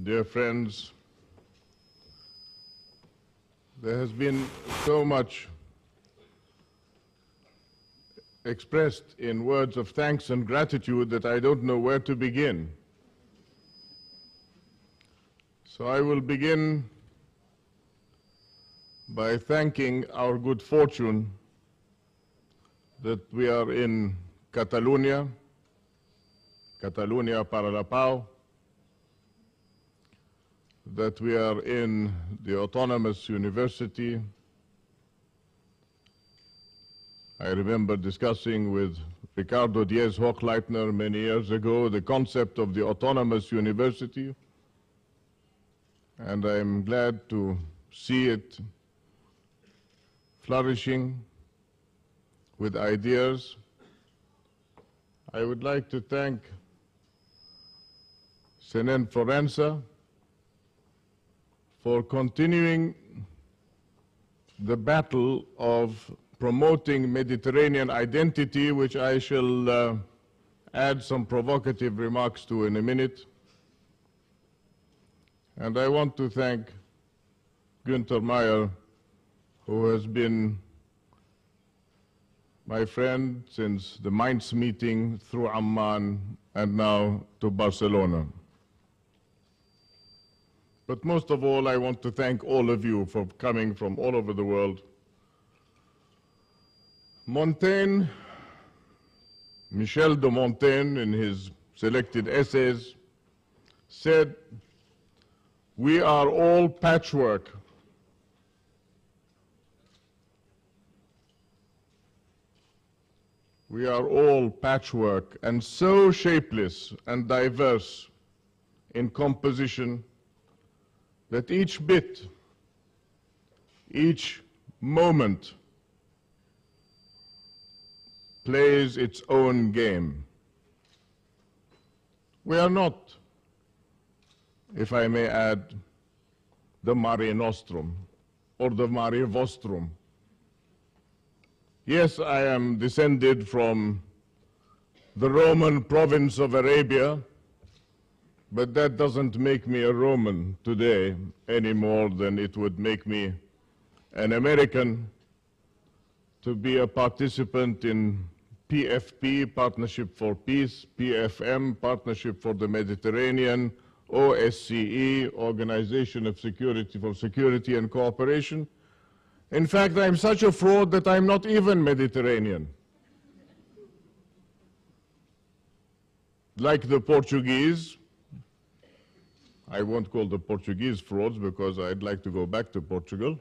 dear friends, there has been so much expressed in words of thanks and gratitude that I don't know where to begin. So I will begin by thanking our good fortune that we are in Catalonia para la Pau, that we are in the autonomous university. I remember discussing with Ricardo Diez-Hochleitner many years ago the concept of the autonomous university, and I'm glad to see it flourishing with ideas. I would like to thank Senen Florenza for continuing the battle of promoting Mediterranean identity, which I shall add some provocative remarks to in a minute. And I want to thank Günther Meyer, who has been my friend since the Mainz meeting through Amman and now to Barcelona. But most of all, I want to thank all of you for coming from all over the world. Montaigne, Michel de Montaigne, in his selected essays, said, "We are all patchwork. We are all patchwork, and so shapeless and diverse in composition that each bit, each moment plays its own game. We are not, if I may add, the Mare Nostrum or the Mare Vostrum. Yes, I am descended from the Roman province of Arabia, but that doesn't make me a Roman today any more than it would make me an American to be a participant in PFP, Partnership for Peace, PFM, Partnership for the Mediterranean, OSCE, Organization of Security for Security and Cooperation. In fact, I'm such a fraud that I'm not even Mediterranean. Like the Portuguese, I won't call the Portuguese frauds because I'd like to go back to Portugal.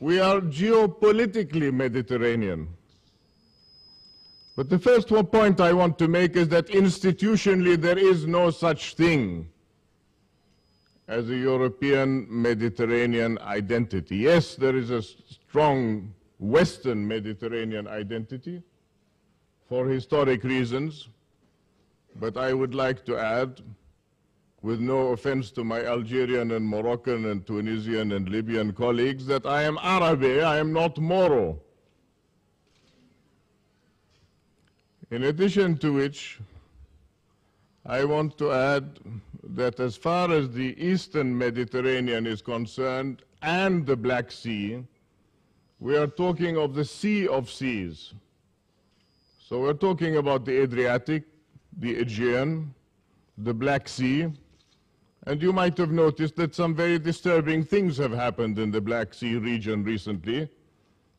We are geopolitically Mediterranean. But the first point I want to make is that institutionally there is no such thing as a European Mediterranean identity. Yes, there is a strong Western Mediterranean identity for historic reasons, but I would like to add, with no offense to my Algerian and Moroccan and Tunisian and Libyan colleagues, that I am Arabi, I am not Moro. In addition to which, I want to add that as far as the Eastern Mediterranean is concerned and the Black Sea, we are talking of the Sea of Seas. So we're talking about the Adriatic, the Aegean, the Black Sea, and you might have noticed that some very disturbing things have happened in the Black Sea region recently,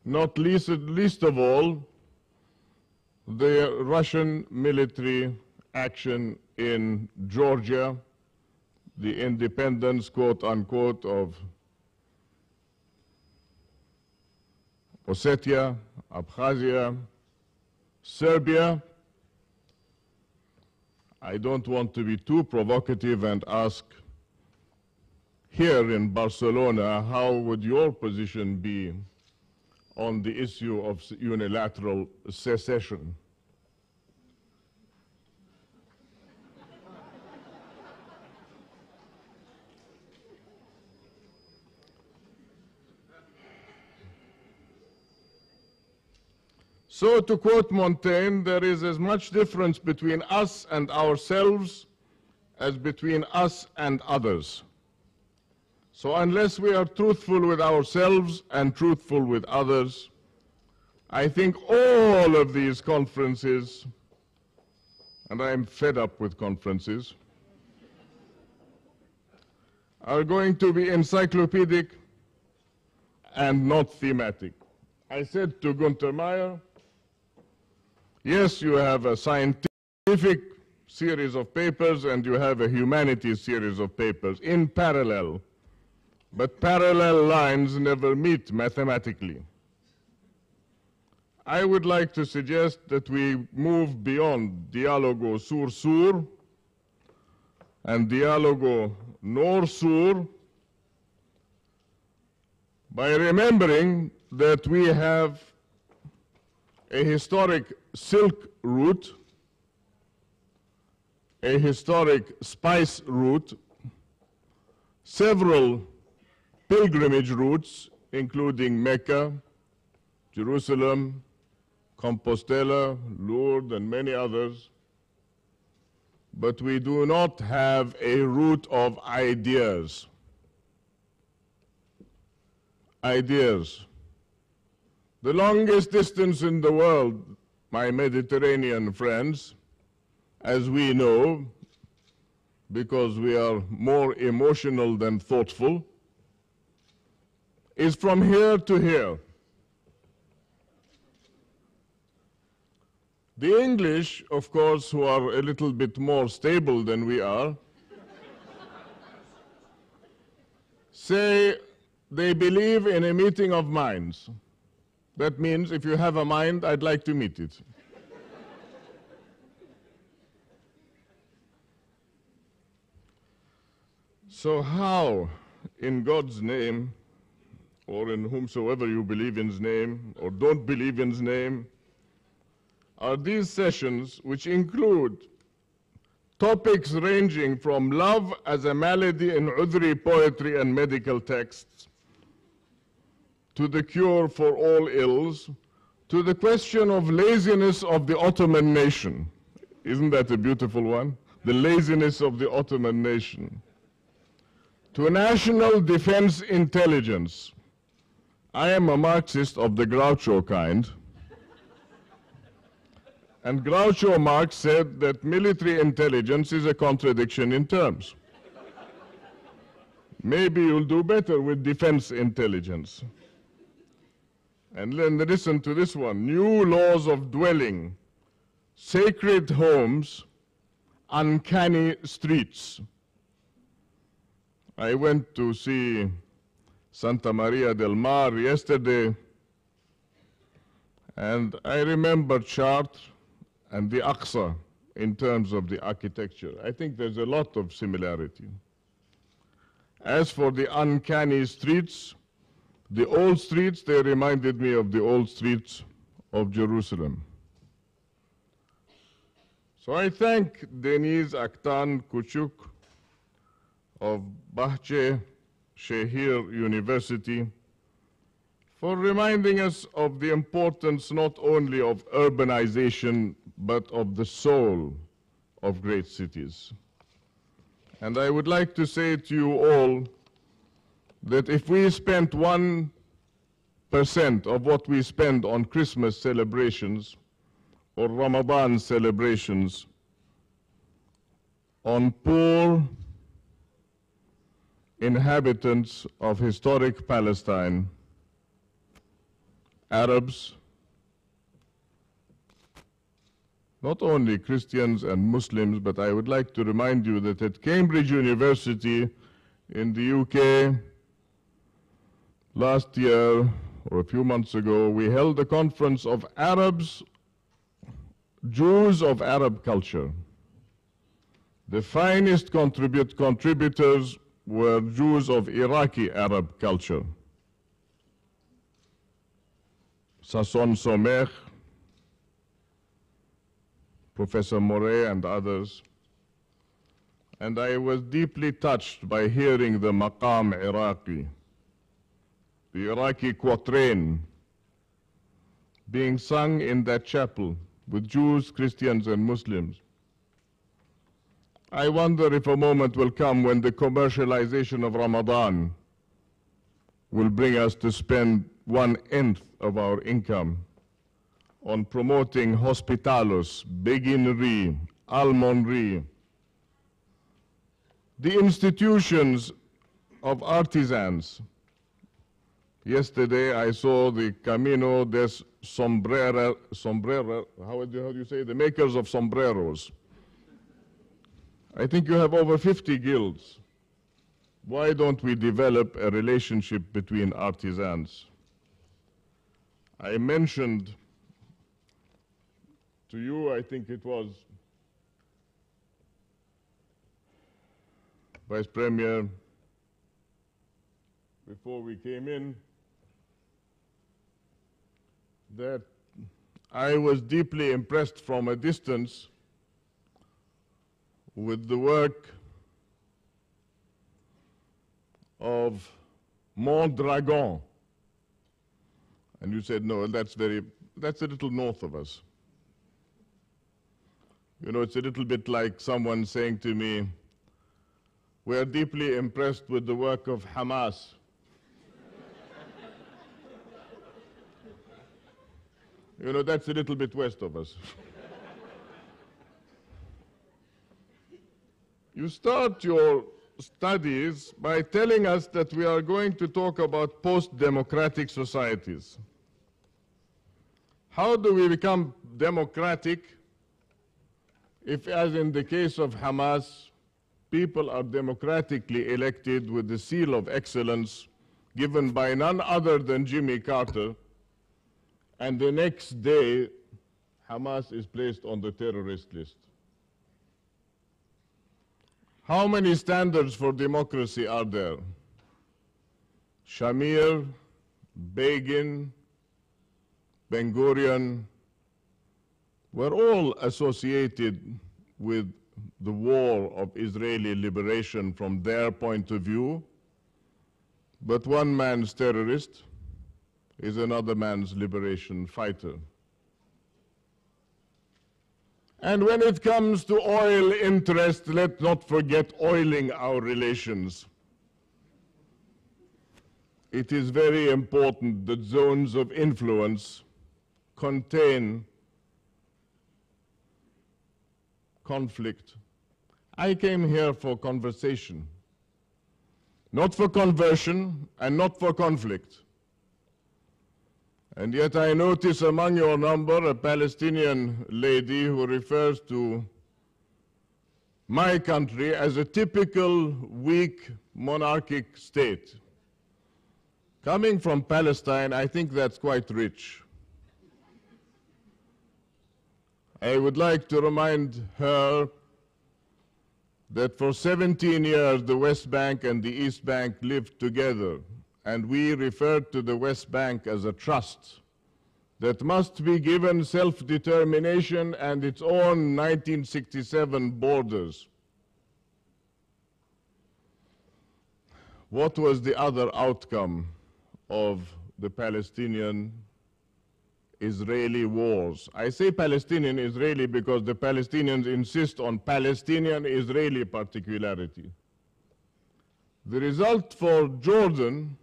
not least of all the Russian military action in Georgia, the independence, quote unquote, of Ossetia, Abkhazia, Serbia. I don't want to be too provocative and ask here in Barcelona, how would your position be on the issue of unilateral secession? So, to quote Montaigne, there is as much difference between us and ourselves as between us and others. So unless we are truthful with ourselves and truthful with others, I think all of these conferences, and I'm fed up with conferences, are going to be encyclopedic and not thematic. I said to Gunther Meyer, yes, you have a scientific series of papers and you have a humanities series of papers in parallel, but parallel lines never meet mathematically. I would like to suggest that we move beyond dialogo sur and dialogo nor-sur by remembering that we have a historic silk route, a historic spice route, several pilgrimage routes, including Mecca, Jerusalem, Compostela, Lourdes, and many others. But we do not have a route of ideas. Ideas. The longest distance in the world, my Mediterranean friends, as we know, because we are more emotional than thoughtful, is from here to here. The English, of course, who are a little bit more stable than we are, say they believe in a meeting of minds. That means if you have a mind, I'd like to meet it. So how, in God's name, or in whomsoever you believe in his name, or don't believe in his name, are these sessions, which include topics ranging from love as a malady in udhri poetry and medical texts, to the cure for all ills, to the question of laziness of the Ottoman nation. Isn't that a beautiful one? The laziness of the Ottoman nation. To national defense intelligence. I am a Marxist of the Groucho kind. And Groucho Marx said that military intelligence is a contradiction in terms. Maybe you'll do better with defense intelligence. And then listen to this one. New laws of dwelling, sacred homes, uncanny streets. I went to see Santa Maria del Mar yesterday, and I remembered Chartres and the Aqsa in terms of the architecture. I think there's a lot of similarity. As for the uncanny streets, the old streets, they reminded me of the old streets of Jerusalem. So I thank Deniz Aktan Kuchuk of Bahçe Şehir University for reminding us of the importance not only of urbanization, but of the soul of great cities. And I would like to say to you all that if we spent 1% of what we spend on Christmas celebrations or Ramadan celebrations on poor inhabitants of historic Palestine, Arabs, not only Christians and Muslims, but I would like to remind you that at Cambridge University in the UK, last year, or a few months ago, we held a conference of Arabs, Jews of Arab culture. The finest contributors were Jews of Iraqi Arab culture. Sasson Somekh, Professor Moret, and others. And I was deeply touched by hearing the Maqam Iraqi, the Iraqi quatrain, being sung in that chapel with Jews, Christians, and Muslims. I wonder if a moment will come when the commercialization of Ramadan will bring us to spend 1/10 of our income on promoting hospitalos, beguinerie, almonderie, the institutions of artisans. Yesterday I saw the Camino des Sombrero, how do you say, the makers of sombreros. I think you have over 50 guilds. Why don't we develop a relationship between artisans? I mentioned to you, I think it was Vice Premier, before we came in, that I was deeply impressed from a distance with the work of Mondragon. And you said, no, that's a little north of us. You know, it's a little bit like someone saying to me, we are deeply impressed with the work of Hamas. You know, that's a little bit west of us. You start your studies by telling us that we are going to talk about post-democratic societies. How do we become democratic if, as in the case of Hamas, people are democratically elected with the seal of excellence given by none other than Jimmy Carter, and the next day Hamas is placed on the terrorist list? How many standards for democracy are there? Shamir, Begin, Ben-Gurion were all associated with the war of Israeli liberation from their point of view, but one man's terrorist is another man's liberation fighter. And when it comes to oil interest, let's not forget oiling our relations. It is very important that zones of influence contain conflict. I came here for conversation, not for conversion and not for conflict. And yet I notice among your number a Palestinian lady who refers to my country as a typical weak monarchic state. Coming from Palestine, I think that's quite rich. I would like to remind her that for 17 years the West Bank and the East Bank lived together, and we referred to the West Bank as a trust that must be given self-determination and its own 1967 borders. What was the other outcome of the Palestinian-Israeli wars? I say Palestinian-Israeli because the Palestinians insist on Palestinian-Israeli particularity. The result for Jordan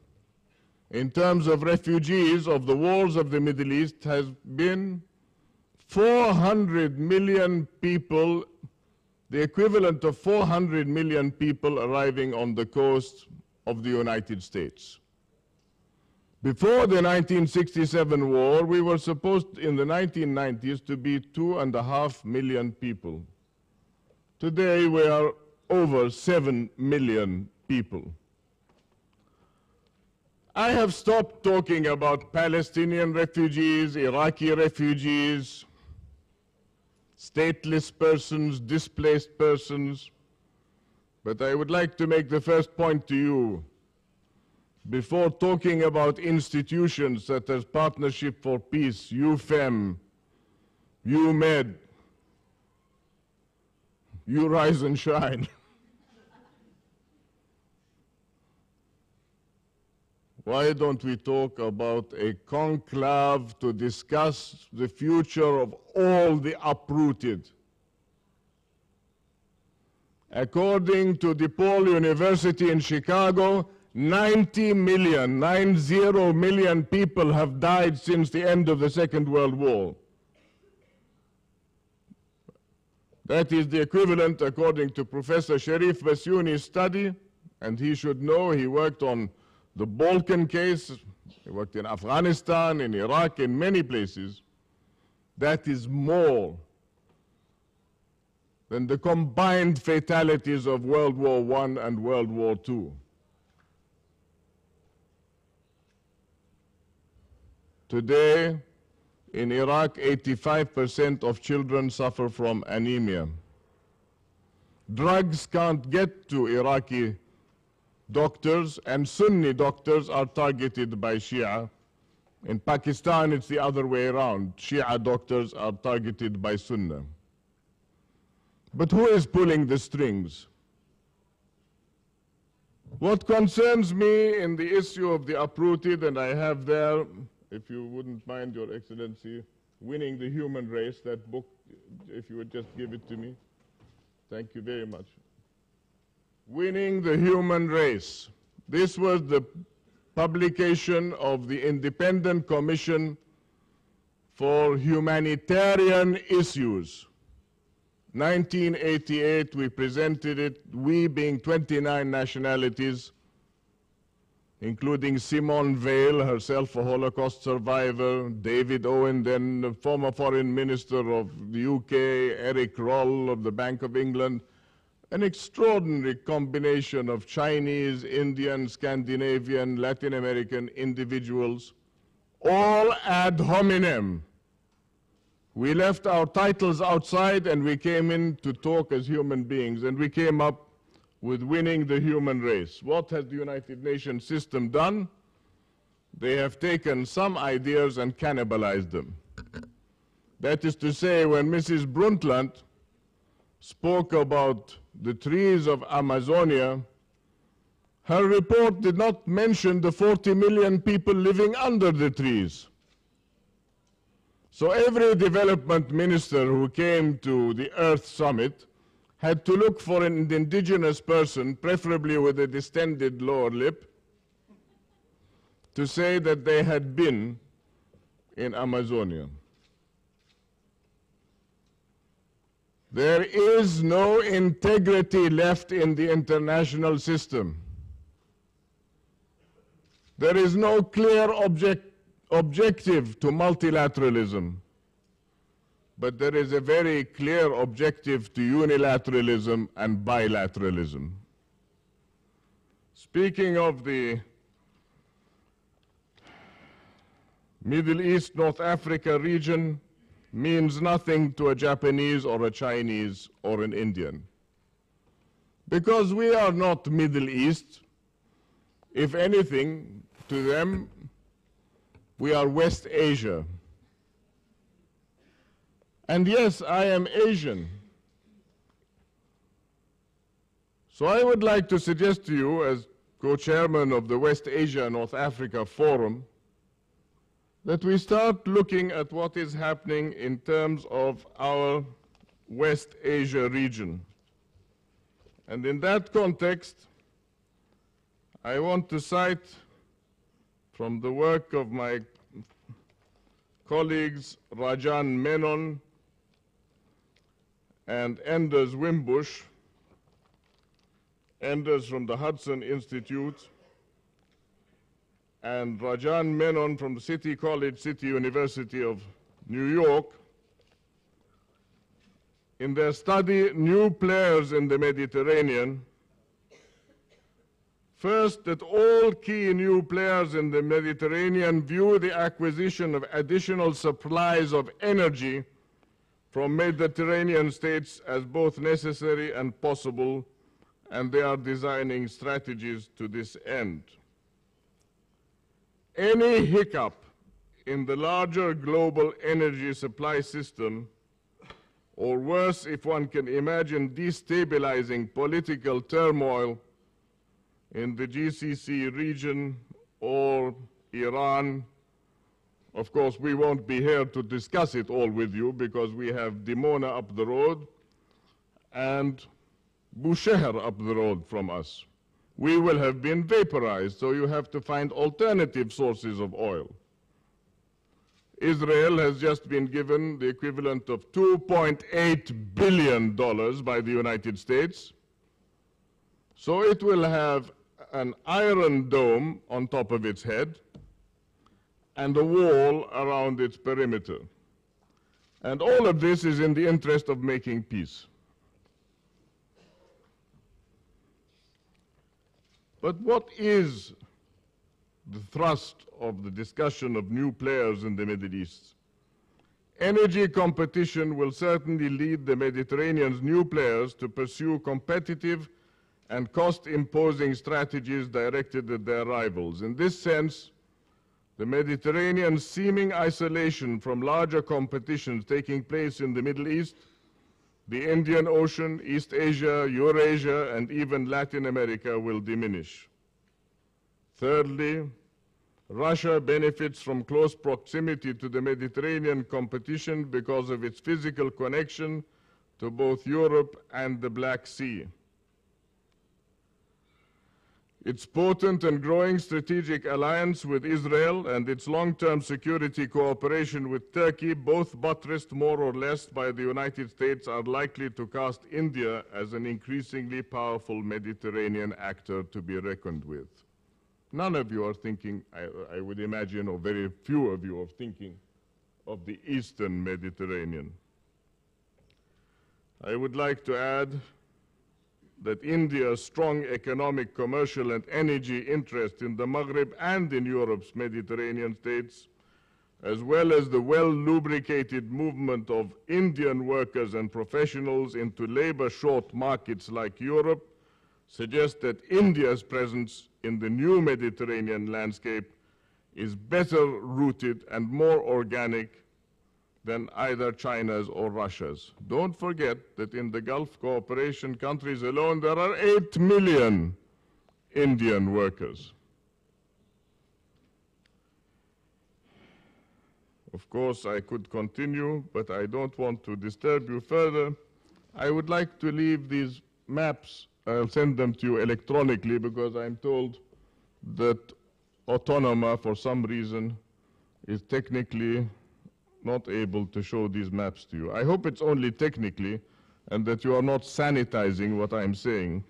in terms of refugees of the wars of the Middle East has been 400 million people, the equivalent of 400 million people arriving on the coast of the United States. Before the 1967 war, we were supposed in the 1990s to be 2.5 million people. Today we are over 7 million people. I have stopped talking about Palestinian refugees, Iraqi refugees, stateless persons, displaced persons, but I would like to make the first point to you. Before talking about institutions such as Partnership for Peace, UFEM, UMED, you rise and shine. Why don't we talk about a conclave to discuss the future of all the uprooted? According to DePaul University in Chicago, 90 million people have died since the end of the Second World War. That is the equivalent, according to Professor Sharif Basyouni's study, and he should know, he worked on the Balkan case, he worked in Afghanistan, in Iraq, in many places. That is more than the combined fatalities of World War I and World War II. Today, in Iraq, 85% of children suffer from anemia. Drugs can't get to Iraqi doctors, and Sunni doctors are targeted by Shia. In Pakistan, it's the other way around. Shia doctors are targeted by Sunnah. But who is pulling the strings? What concerns me in the issue of the uprooted, and I have there, if you wouldn't mind, Your Excellency, Winning the Human Race, that book, if you would just give it to me. Thank you very much. Winning the Human Race. This was the publication of the Independent Commission for Humanitarian Issues. 1988, we presented it, we being 29 nationalities, including Simone Veil, herself a Holocaust survivor, David Owen, then the former foreign minister of the UK, Eric Roll of the Bank of England, an extraordinary combination of Chinese, Indian, Scandinavian, Latin American individuals, all ad hominem. We left our titles outside and we came in to talk as human beings, and we came up with winning the human race. What has the United Nations system done? They have taken some ideas and cannibalized them. That is to say, when Mrs. Brundtland spoke about the trees of Amazonia, her report did not mention the 40 million people living under the trees. So every development minister who came to the Earth Summit had to look for an indigenous person, preferably with a distended lower lip, to say that they had been in Amazonia. There is no integrity left in the international system. There is no clear objective to multilateralism, but there is a very clear objective to unilateralism and bilateralism. Speaking of the Middle East, North Africa region, means nothing to a Japanese or a Chinese or an Indian, because we are not Middle East. If anything, to them, we are West Asia. And yes, I am Asian. So I would like to suggest to you, as co-chairman of the West Asia North Africa Forum, that we start looking at what is happening in terms of our West Asia region. And in that context, I want to cite from the work of my colleagues Rajan Menon and Anders Wimbush, Anders from the Hudson Institute, and Rajan Menon from the City College, City University of New York, in their study, New Players in the Mediterranean. First, that all key new players in the Mediterranean view the acquisition of additional supplies of energy from Mediterranean states as both necessary and possible, and they are designing strategies to this end. Any hiccup in the larger global energy supply system, or worse, if one can imagine destabilizing political turmoil in the GCC region or Iran. Of course, we won't be here to discuss it all with you because we have Dimona up the road, and Bushehr up the road from us. We will have been vaporized, so you have to find alternative sources of oil. Israel has just been given the equivalent of $2.8 billion by the United States. So it will have an iron dome on top of its head and a wall around its perimeter. And all of this is in the interest of making peace. But what is the thrust of the discussion of new players in the Middle East? Energy competition will certainly lead the Mediterranean's new players to pursue competitive and cost-imposing strategies directed at their rivals. In this sense, the Mediterranean's seeming isolation from larger competitions taking place in the Middle East, the Indian Ocean, East Asia, Eurasia, and even Latin America will diminish. Thirdly, Russia benefits from close proximity to the Mediterranean competition because of its physical connection to both Europe and the Black Sea. Its potent and growing strategic alliance with Israel and its long-term security cooperation with Turkey, both buttressed more or less by the United States, are likely to cast India as an increasingly powerful Mediterranean actor to be reckoned with. None of you are thinking, I would imagine, or very few of you are thinking of the Eastern Mediterranean. I would like to add that India's strong economic, commercial, and energy interest in the Maghreb and in Europe's Mediterranean states, as well as the well-lubricated movement of Indian workers and professionals into labor-short markets like Europe, suggest that India's presence in the new Mediterranean landscape is better rooted and more organic than either China's or Russia's. Don't forget that in the Gulf cooperation countries alone, there are 8 million Indian workers. Of course, I could continue, but I don't want to disturb you further. I would like to leave these maps. I'll send them to you electronically because I'm told that Autonoma, for some reason, is technically not able to show these maps to you. I hope it's only technically and that you are not sanitizing what I'm saying.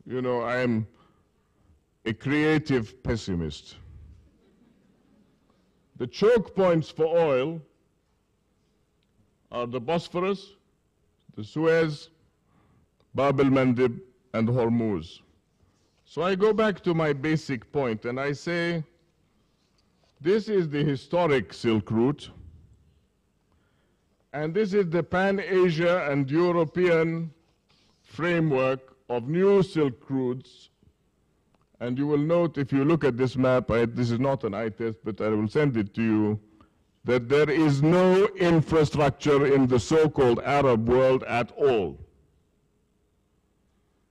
You know, I am a creative pessimist. The choke points for oil are the Bosphorus, the Suez, Bab el-Mandeb, and Hormuz. So I go back to my basic point and I say, this is the historic Silk Route, and this is the Pan-Asia and European framework of new Silk Routes. And you will note, if you look at this map, this is not an eye test, but I will send it to you, that there is no infrastructure in the so-called Arab world at all.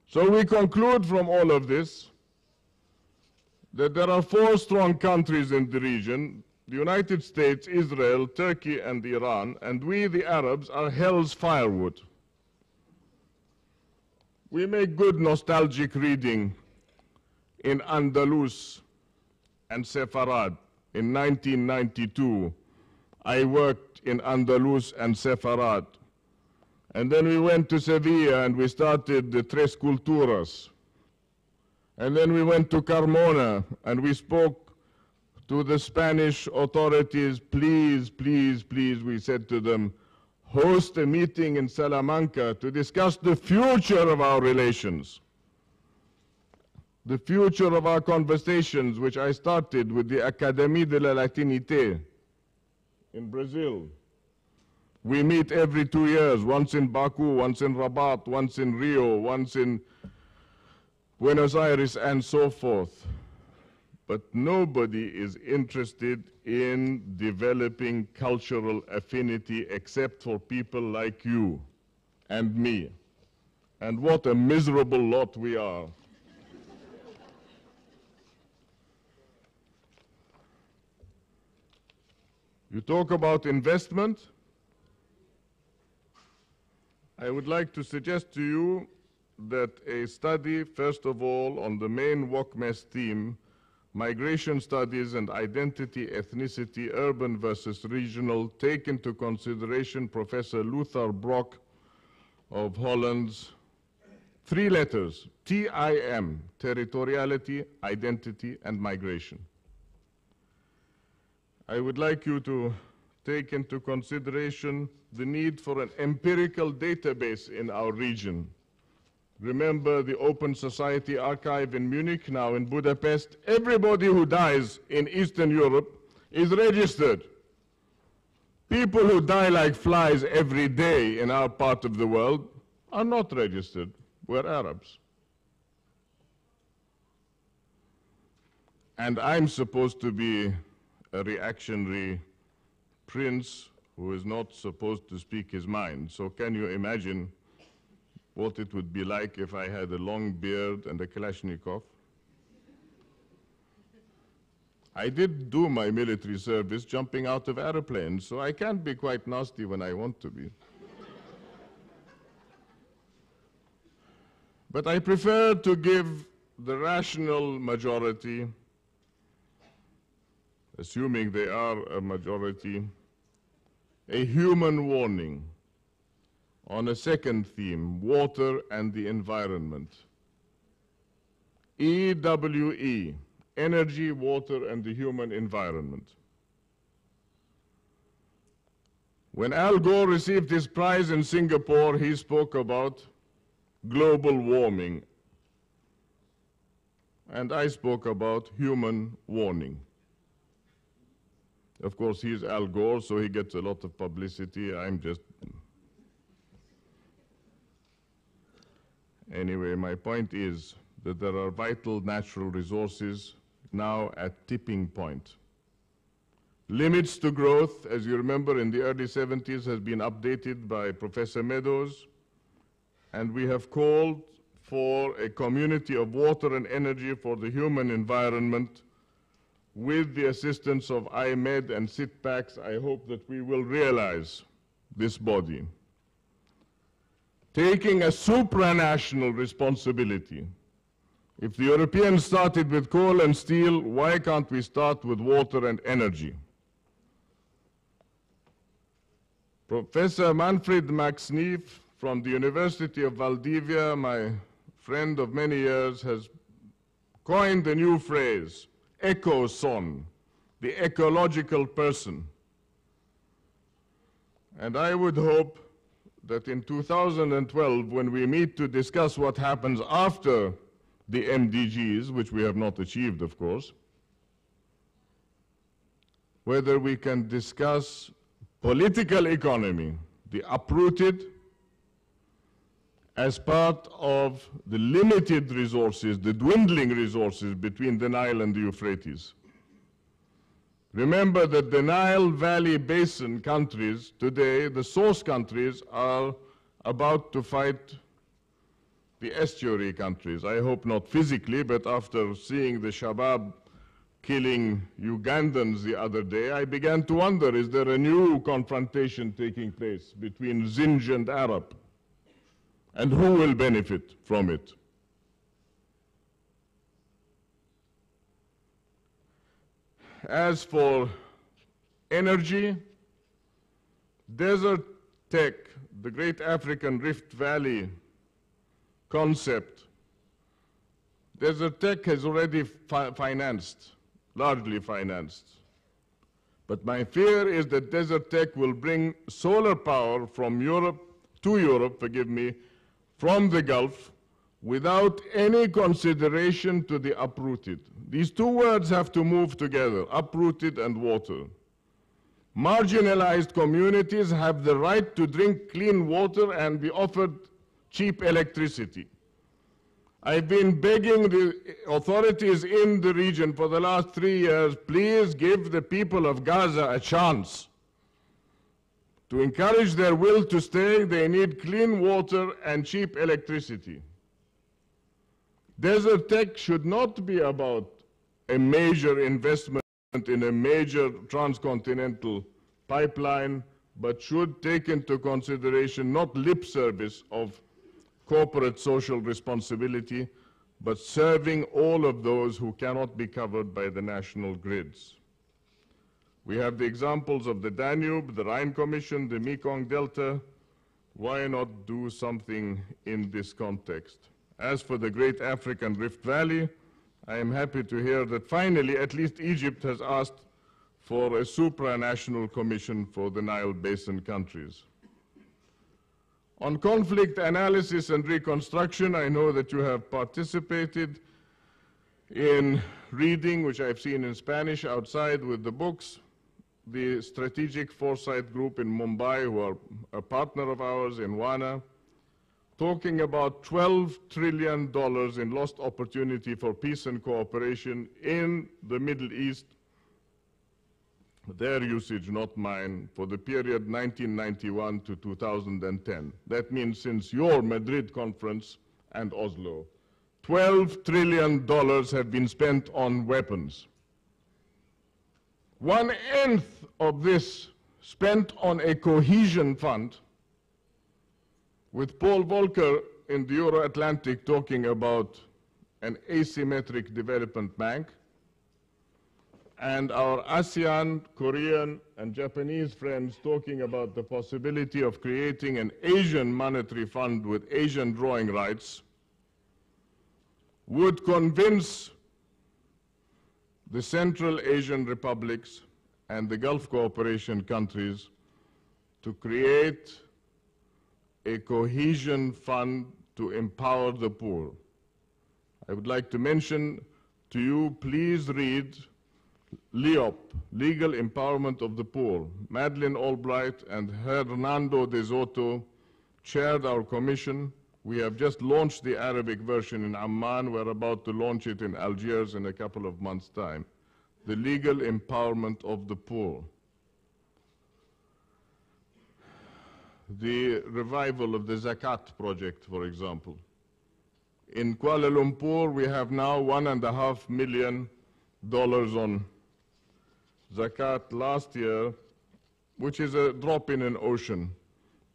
So we conclude from all of this that there are 4 strong countries in the region, the United States, Israel, Turkey, and Iran, and we, the Arabs, are hell's firewood. We make good nostalgic reading in Andalus and Sepharad. In 1992, I worked in Andalus and Sepharad. And then we went to Sevilla and we started the Tres Culturas. And then we went to Carmona and we spoke to the Spanish authorities, please, please, please, we said to them, host a meeting in Salamanca to discuss the future of our relations, the future of our conversations, which I started with the Académiques de la Latinité in Brazil. We meet every 2 years, once in Baku, once in Rabat, once in Rio, once in Buenos Aires, and so forth. But nobody is interested in developing cultural affinity except for people like you and me. And what a miserable lot we are. You talk about investment. I would like to suggest to you that a study, first of all, on the main WOCMES theme, migration studies and identity, ethnicity, urban versus regional, take into consideration Professor Luther Brock of Holland's 3 letters, TIM, territoriality, identity, and migration. I would like you to take into consideration the need for an empirical database in our region. Remember the Open Society Archive in Munich, now in Budapest. Everybody who dies in Eastern Europe is registered. People who die like flies every day in our part of the world are not registered. We're Arabs. And I'm supposed to be a reactionary prince who is not supposed to speak his mind. So can you imagine what it would be like if I had a long beard and a Kalashnikov? I did do my military service jumping out of airplanes, so I can be quite nasty when I want to be. But I prefer to give the rational majority, assuming they are a majority, a human warning on a second theme, water and the environment. EWE, energy, water, and the human environment. When Al Gore received his prize in Singapore, he spoke about global warming, and I spoke about human warning. Of course, he's Al Gore, so he gets a lot of publicity. I'm just... Anyway, my point is that there are vital natural resources now at tipping point. Limits to growth, as you remember, in the early 70s has been updated by Professor Meadows, and we have called for a community of water and energy for the human environment. With the assistance of IEMed and SITPACs, I hope that we will realize this body. Taking a supranational responsibility. If the Europeans started with coal and steel, why can't we start with water and energy? Professor Manfred Max Neef from the University of Valdivia, my friend of many years, has coined a new phrase, eco-son, the ecological person. And I would hope that in 2012, when we meet to discuss what happens after the MDGs, which we have not achieved, of course, whether we can discuss political economy, the uprooted, as part of the limited resources, the dwindling resources between the Nile and the Euphrates. Remember that the Nile Valley Basin countries today, the source countries, are about to fight the estuary countries. I hope not physically, but after seeing the Shabab killing Ugandans the other day, I began to wonder, is there a new confrontation taking place between Zinj and Arab? And who will benefit from it? As for energy, desert tech, the great African Rift Valley concept, desert tech has already financed, largely financed. But my fear is that desert tech will bring solar power from Europe, to Europe, forgive me, from the Gulf, without any consideration to the uprooted. These two words have to move together, uprooted and water. Marginalized communities have the right to drink clean water and be offered cheap electricity. I've been begging the authorities in the region for the last 3 years, please give the people of Gaza a chance. To encourage their will to stay, they need clean water and cheap electricity. Desert tech should not be about a major investment in a major transcontinental pipeline, but should take into consideration not lip service of corporate social responsibility, but serving all of those who cannot be covered by the national grids. We have the examples of the Danube, the Rhine Commission, the Mekong Delta. Why not do something in this context? As for the great African Rift Valley, I am happy to hear that finally at least Egypt has asked for a supranational commission for the Nile Basin countries. On conflict analysis and reconstruction, I know that you have participated in reading, which I've seen in Spanish outside with the books, the Strategic Foresight Group in Mumbai, who are a partner of ours in WANA, talking about $12 trillion in lost opportunity for peace and cooperation in the Middle East, their usage, not mine, for the period 1991 to 2010. That means since your Madrid conference and Oslo, $12 trillion have been spent on weapons. 1/10 of this spent on a cohesion fund, with Paul Volcker in the Euro-Atlantic talking about an asymmetric development bank, and our ASEAN, Korean, and Japanese friends talking about the possibility of creating an Asian monetary fund with Asian drawing rights, would convince the Central Asian republics and the Gulf cooperation countries to create a cohesion fund to empower the poor. I would like to mention to you, please read LEOP, Legal Empowerment of the Poor. Madeleine Albright and Hernando de Soto chaired our commission. We have just launched the Arabic version in Amman. We're about to launch it in Algiers in a couple of months' time. The legal empowerment of the poor. The revival of the Zakat project, for example. In Kuala Lumpur, we have now $1.5 million on Zakat last year, which is a drop in an ocean.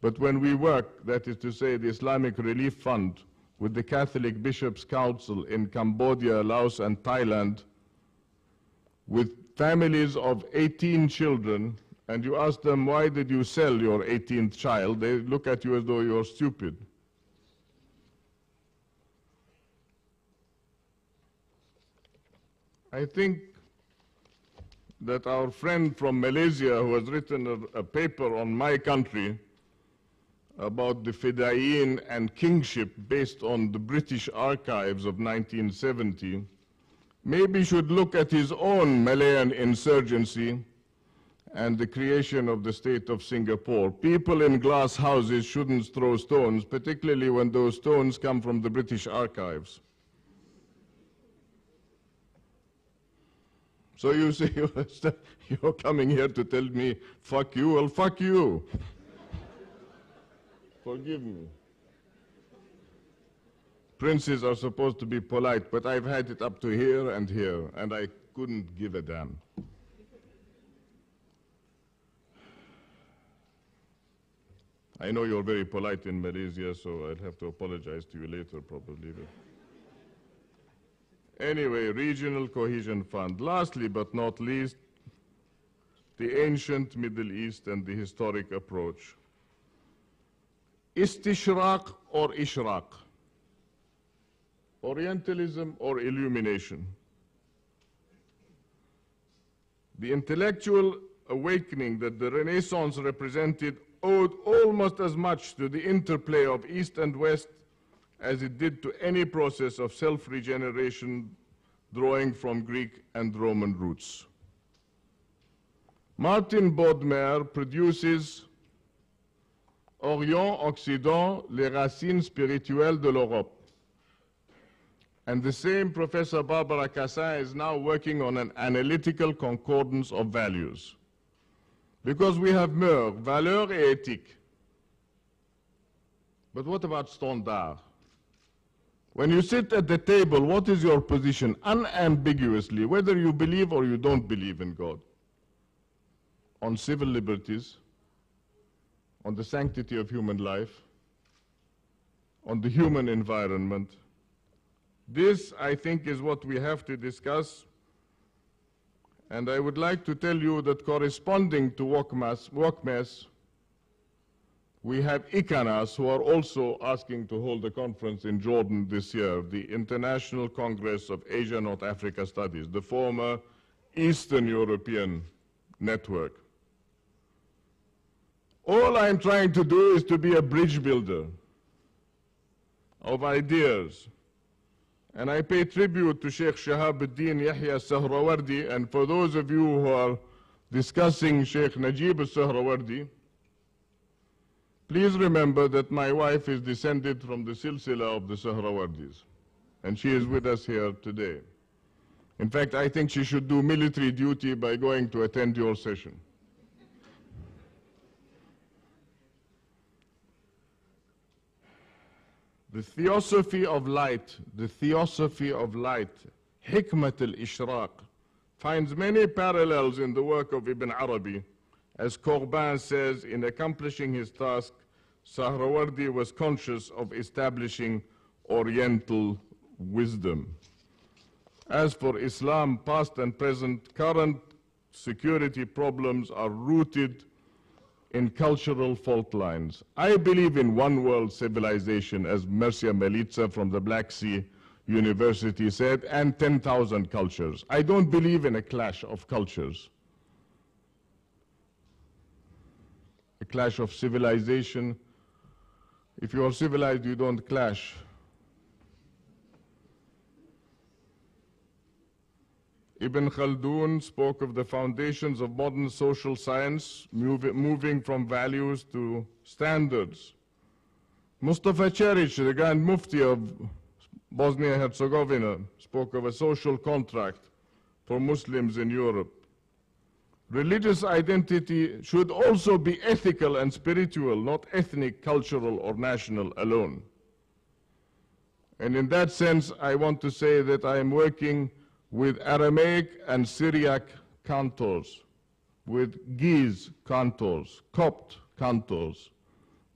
But when we work, that is to say the Islamic Relief Fund, with the Catholic Bishops' Council in Cambodia, Laos, and Thailand, with families of 18 children, and you ask them, why did you sell your 18th child? They look at you as though you're stupid. I think that our friend from Malaysia, who has written a paper on my country about the Fedayeen and kingship based on the British archives of 1970, maybe should look at his own Malayan insurgency and the creation of the state of Singapore. People in glass houses shouldn't throw stones, particularly when those stones come from the British archives. So you say you're coming here to tell me, fuck you? Well, fuck you. Forgive me. Princes are supposed to be polite, but I've had it up to here, and I couldn't give a damn. I know you're very polite in Malaysia, so I'll have to apologize to you later, probably. Anyway, Regional Cohesion Fund. Lastly, but not least, the ancient Middle East and the historic approach. Istishraq or Ishraq? Orientalism or illumination? The intellectual awakening that the Renaissance represented owed almost as much to the interplay of East and West as it did to any process of self-regeneration drawing from Greek and Roman roots. Martin Bodmer produces Orient-Occident, les racines spirituelles de l'Europe. And the same Professor Barbara Cassin is now working on an analytical concordance of values. Because we have mœurs, valeurs et éthique. But what about standard? When you sit at the table, what is your position? Unambiguously, whether you believe or you don't believe in God. On civil liberties, on the sanctity of human life, on the human environment. This, I think, is what we have to discuss. And I would like to tell you that corresponding to WOCMES, we have ICANAS, who are also asking to hold a conference in Jordan this year, the International Congress of Asia North Africa Studies, the former Eastern European network. All I'm trying to do is to be a bridge builder of ideas. And I pay tribute to Sheikh Shahabuddin Yahya Sahrawardi, and for those of you who are discussing Sheikh Najib al-Sahrawardi, please remember that my wife is descended from the silsila of the Sahrawardis, and she is with us here today. In fact, I think she should do military duty by going to attend your session. The theosophy of light, Hikmat al-Ishraq, finds many parallels in the work of Ibn Arabi. As Corbin says, in accomplishing his task, Sahrawardi was conscious of establishing Oriental wisdom. As for Islam, past and present, current security problems are rooted in cultural fault lines. I believe in one world civilization, as Mircea Melitza from the Black Sea University said, and 10,000 cultures. I don't believe in a clash of cultures. A clash of civilization. If you are civilized, you don't clash. Ibn Khaldun spoke of the foundations of modern social science, moving from values to standards. Mustafa Cheric, the Grand Mufti of Bosnia-Herzegovina, spoke of a social contract for Muslims in Europe. Religious identity should also be ethical and spiritual, not ethnic, cultural, or national alone. And in that sense, I want to say that I am working with Aramaic and Syriac cantors, with Giz cantors, Copt cantors,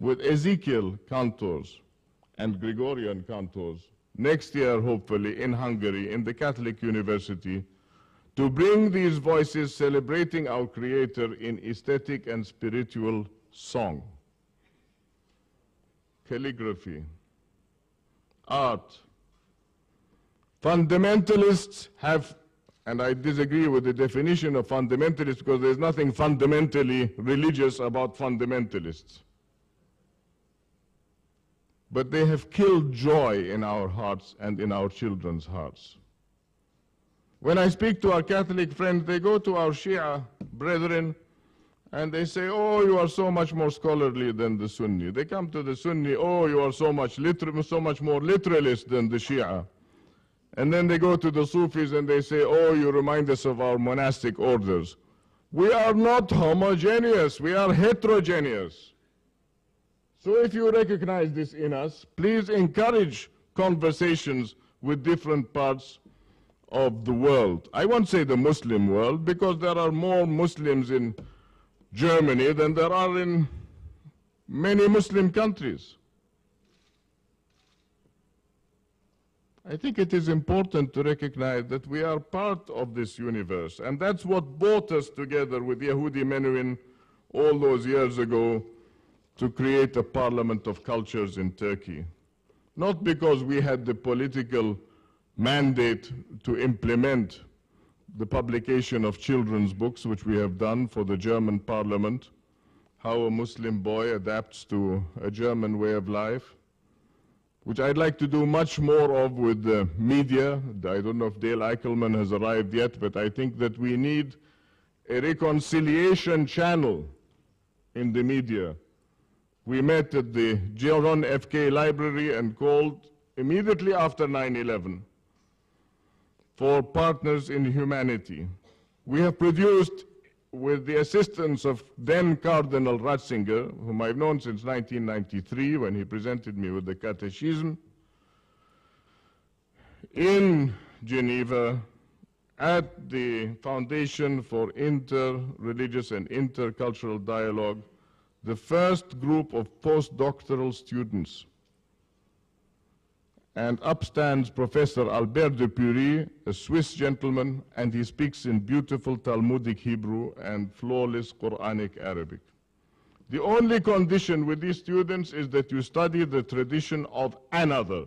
with Ezekiel cantors, and Gregorian cantors, next year, hopefully, in Hungary, in the Catholic University, to bring these voices celebrating our Creator in aesthetic and spiritual song, calligraphy, art. Fundamentalists have, and I disagree with the definition of fundamentalists because there's nothing fundamentally religious about fundamentalists. But they have killed joy in our hearts and in our children's hearts. When I speak to our Catholic friends, they go to our Shia brethren and they say, oh, you are so much more scholarly than the Sunni. They come to the Sunni, oh, you are so much more literalist than the Shia. And then they go to the Sufis and they say, oh, you remind us of our monastic orders. We are not homogeneous, we are heterogeneous. So if you recognize this in us, please encourage conversations with different parts of the world. I won't say the Muslim world, because there are more Muslims in Germany than there are in many Muslim countries. I think it is important to recognize that we are part of this universe, and that's what brought us together with Yehudi Menuhin all those years ago to create a parliament of cultures in Turkey. Not because we had the political mandate to implement the publication of children's books, which we have done for the German parliament, how a Muslim boy adapts to a German way of life, which I'd like to do much more of with the media. I don't know if Dale Eichelman has arrived yet, but I think that we need a reconciliation channel in the media. We met at the John F. K. Library and called immediately after 9/11 for partners in humanity. We have produced, with the assistance of then Cardinal Ratzinger, whom I've known since 1993 when he presented me with the Catechism, in Geneva at the Foundation for Inter-Religious and Intercultural Dialogue, the first group of postdoctoral students. And up stands Professor Albert de Pury, a Swiss gentleman, and he speaks in beautiful Talmudic Hebrew and flawless Quranic Arabic. The only condition with these students is that you study the tradition of another.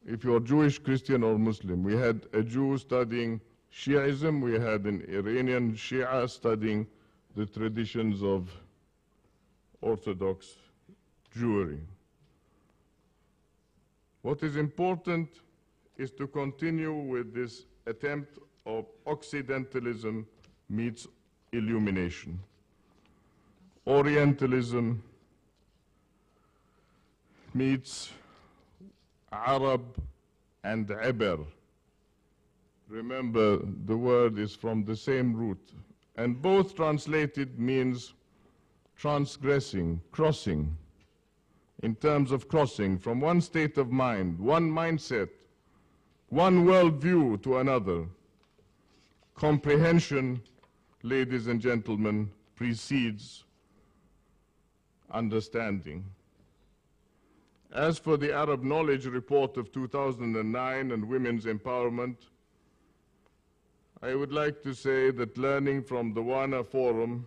If you're Jewish, Christian, or Muslim. We had a Jew studying Shi'ism, we had an Iranian Shia studying the traditions of Orthodox Jewry. What is important is to continue with this attempt of Occidentalism meets illumination. Orientalism meets Arab and Iber. Remember, the word is from the same root, and both translated means transgressing, crossing. In terms of crossing from one state of mind, one mindset, one worldview to another. Comprehension, ladies and gentlemen, precedes understanding. As for the Arab Knowledge Report of 2009 and women's empowerment, I would like to say that learning from the WANA Forum,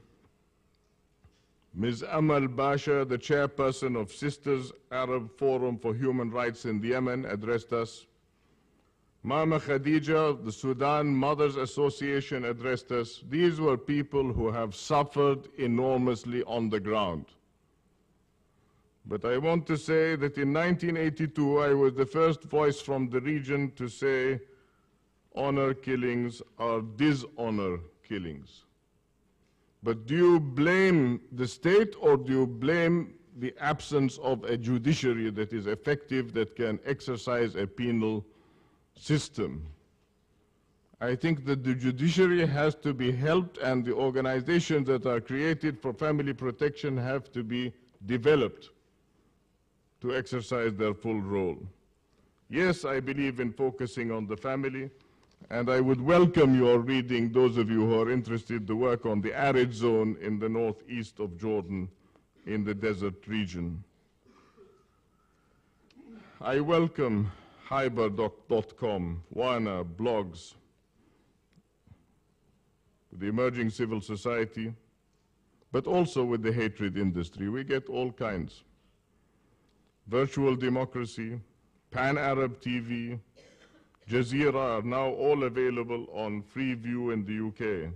Ms. Amal Basha, the chairperson of Sisters Arab Forum for Human Rights in Yemen, addressed us. Mama Khadija of the Sudan Mothers Association addressed us. These were people who have suffered enormously on the ground. But I want to say that in 1982, I was the first voice from the region to say honor killings are dishonor killings. But do you blame the state, or do you blame the absence of a judiciary that is effective, that can exercise a penal system? I think that the judiciary has to be helped, and the organizations that are created for family protection have to be developed to exercise their full role. Yes, I believe in focusing on the family, and I would welcome your reading, those of you who are interested, the work on the arid zone in the northeast of Jordan in the desert region. I welcome Hyber.com, WANA, blogs, the emerging civil society, but also with the hatred industry. We get all kinds. Virtual democracy, Pan-Arab TV, Jazeera are now all available on Freeview in the UK.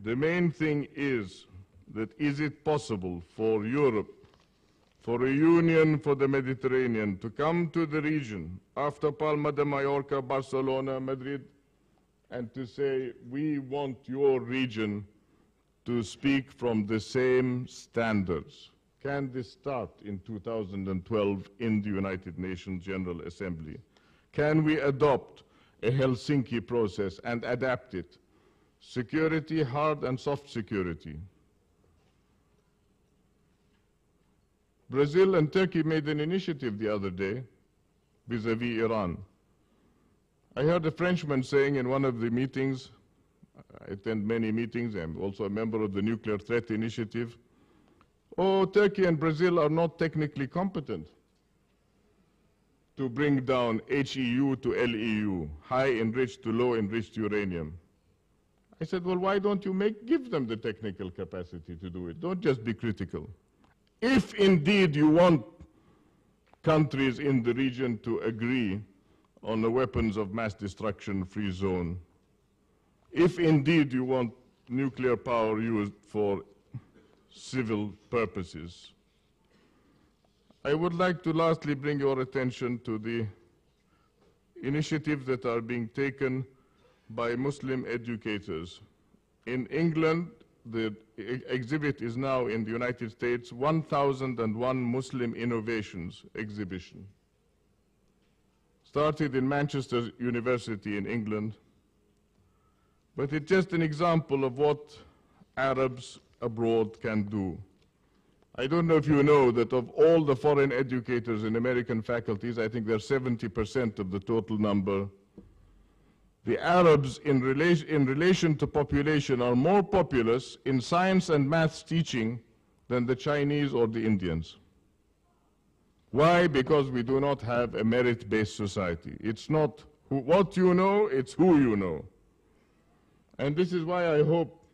The main thing is that is it possible for Europe, for a union for the Mediterranean to come to the region after Palma de Mallorca, Barcelona, Madrid, and to say, we want your region to speak from the same standards? Can this start in 2012 in the United Nations General Assembly? Can we adopt a Helsinki process and adapt it? Security, hard and soft security. Brazil and Turkey made an initiative the other day vis-à-vis Iran. I heard a Frenchman saying in one of the meetings, I attend many meetings, I'm also a member of the Nuclear Threat Initiative, oh, Turkey and Brazil are not technically competent to bring down HEU to LEU, high enriched to low enriched uranium. I said, well, why don't you give them the technical capacity to do it? Don't just be critical. If indeed you want countries in the region to agree on a weapons of mass destruction free zone, if indeed you want nuclear power used for civil purposes, I would like to lastly bring your attention to the initiatives that are being taken by Muslim educators. In England, the exhibit is now in the United States, 1001 Muslim Innovations exhibition. Started in Manchester University in England, but it's just an example of what Arabs abroad can do. I don't know if you know that of all the foreign educators in American faculties, I think they're 70% of the total number. The Arabs, in relation to population, are more populous in science and maths teaching than the Chinese or the Indians. Why? Because we do not have a merit-based society. It's not what you know, it's who you know. And this is why I hope,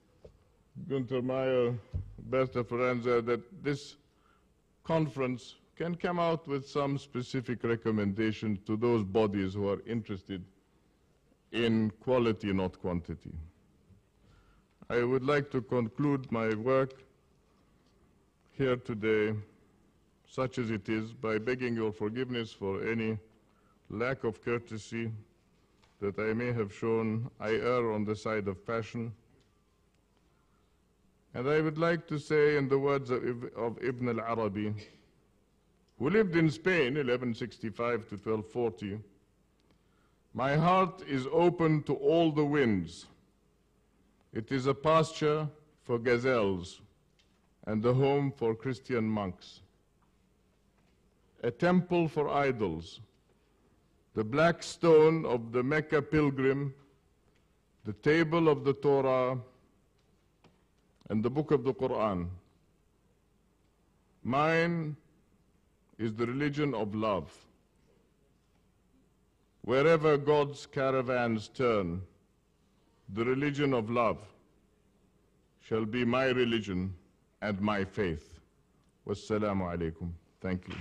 Günther Meyer, Berta Ferenza, that this conference can come out with some specific recommendations to those bodies who are interested in quality, not quantity. I would like to conclude my work here today, such as it is, by begging your forgiveness for any lack of courtesy that I may have shown. I err on the side of passion. And I would like to say, in the words of Ibn al-Arabi, who lived in Spain, 1165 to 1240, "My heart is open to all the winds. It is a pasture for gazelles and a home for Christian monks, a temple for idols, the black stone of the Mecca pilgrim, the table of the Torah, and the book of the Quran. Mine is the religion of love. Wherever God's caravans turn, the religion of love shall be my religion and my faith. Wassalamu alaikum. Thank you.